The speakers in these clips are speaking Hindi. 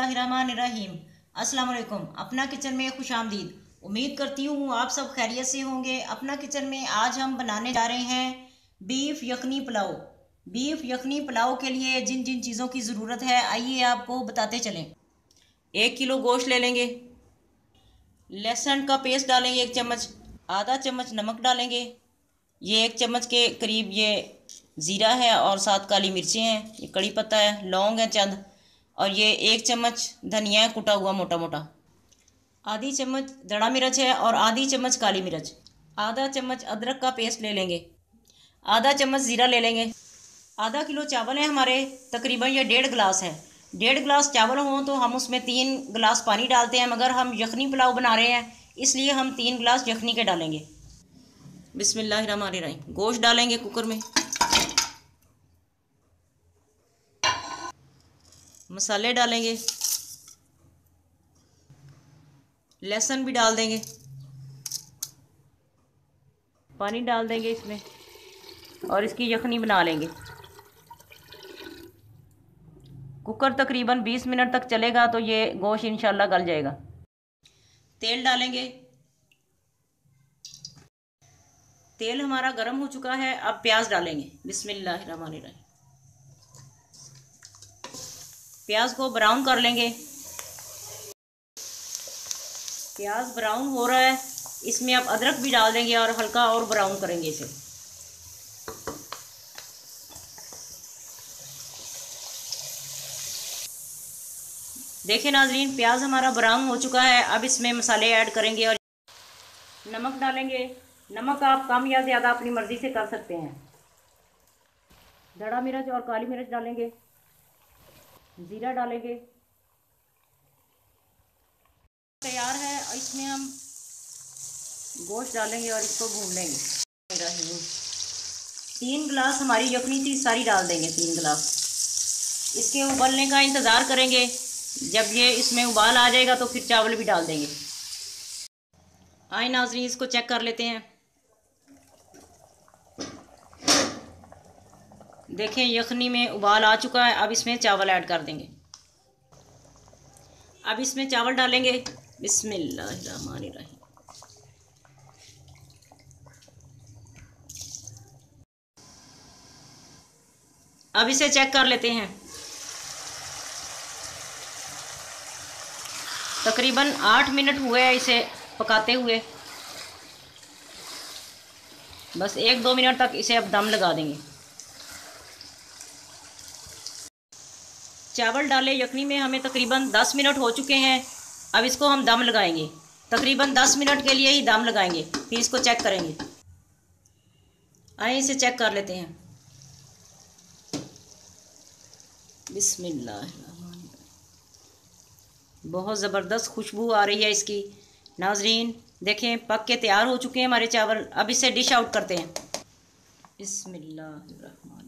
बिस्मिल्लाहिर्रहमानिर्रहीम। अस्सलाम वालेकुम। अपना किचन में खुशामदीद। उम्मीद करती हूँ आप सब खैरियत से होंगे। अपना किचन में आज हम बनाने जा रहे हैं बीफ यखनी पुलाव। बीफ यखनी पुलाव के लिए जिन जिन चीज़ों की ज़रूरत है आइए आपको बताते चलें। 1 किलो गोश्त ले लेंगे। लहसुन का पेस्ट डालेंगे 1 चम्मच। आधा चम्मच नमक डालेंगे। ये 1 चम्मच के करीब ये ज़ीरा है और 7 काली मिर्चें हैं। ये कड़ी पत्ता है, लौंग है चंद, और ये 1 चम्मच धनिया है कुटा हुआ मोटा मोटा। आधी चम्मच दड़ा मिर्च है और आधी चम्मच काली मिर्च। आधा चम्मच अदरक का पेस्ट ले लेंगे। आधा चम्मच ज़ीरा ले लेंगे। आधा किलो चावल है हमारे, तकरीबन ये 1.5 गिलास है। 1.5 गिलास चावल हों तो हम उसमें 3 गिलास पानी डालते हैं, मगर हम यखनी पुलाव बना रहे हैं इसलिए हम 3 गिलास यखनी के डालेंगे। बिस्मिल्लाहिर्रहमानिर्रहीम। गोश्त डालेंगे कुकर में। मसाले डालेंगे। लहसुन भी डाल देंगे। पानी डाल देंगे इसमें और इसकी यखनी बना लेंगे। कुकर तकरीबन 20 मिनट तक चलेगा तो ये गोश्त इंशाल्लाह गल जाएगा। तेल डालेंगे। तेल हमारा गर्म हो चुका है, अब प्याज डालेंगे। बिस्मिल्लाहिर्रहमानिर्रहीम। प्याज को ब्राउन कर लेंगे। प्याज ब्राउन हो रहा है, इसमें अब अदरक भी डाल देंगे और हल्का और ब्राउन करेंगे इसे। देखिए नाजरीन, प्याज हमारा ब्राउन हो चुका है। अब इसमें मसाले ऐड करेंगे और नमक डालेंगे। नमक आप कम या ज़्यादा अपनी मर्ज़ी से कर सकते हैं। दड़ा मिर्च और काली मिर्च डालेंगे। ज़ीरा डालेंगे। तैयार है, इसमें हम गोश्त डालेंगे और इसको भून लेंगे। 3 गिलास हमारी यखनी थी, सारी डाल देंगे 3 गिलास। इसके उबलने का इंतज़ार करेंगे। जब ये इसमें उबाल आ जाएगा तो फिर चावल भी डाल देंगे। आए नाज़रीन, इसको चेक कर लेते हैं। देखें यखनी में उबाल आ चुका है। अब इसमें चावल ऐड कर देंगे। अब इसमें चावल डालेंगे। बिस्मिल्लाहिर्रहमानिर्रहीम। अब इसे चेक कर लेते हैं। तकरीबन 8 मिनट हुए हैं इसे पकाते हुए। बस 1-2 मिनट तक इसे अब दम लगा देंगे। चावल डाले यखनी में हमें तकरीबन 10 मिनट हो चुके हैं। अब इसको हम दम लगाएंगे। तकरीबन 10 मिनट के लिए ही दम लगाएंगे, फिर इसको चेक करेंगे। आइए इसे चेक कर लेते हैं। बिस्मिल्लाहिर्रहमानिर्रहीम। बहुत ज़बरदस्त खुशबू आ रही है इसकी। नाजरीन देखें, पक के तैयार हो चुके हैं हमारे चावल। अब इसे डिश आउट करते हैं। बिस्मिल्लाहिर्रहमानिर्रहीम।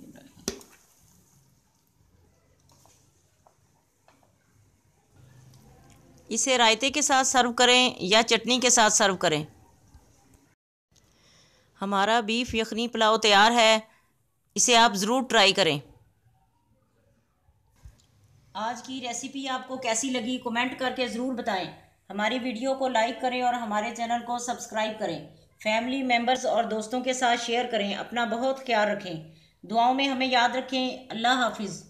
इसे रायते के साथ सर्व करें या चटनी के साथ सर्व करें। हमारा बीफ यखनी पुलाव तैयार है, इसे आप ज़रूर ट्राई करें। आज की रेसिपी आपको कैसी लगी कमेंट करके ज़रूर बताएं। हमारी वीडियो को लाइक करें और हमारे चैनल को सब्सक्राइब करें। फैमिली मेम्बर्स और दोस्तों के साथ शेयर करें। अपना बहुत ख्याल रखें। दुआओं में हमें याद रखें। अल्लाह हाफिज़।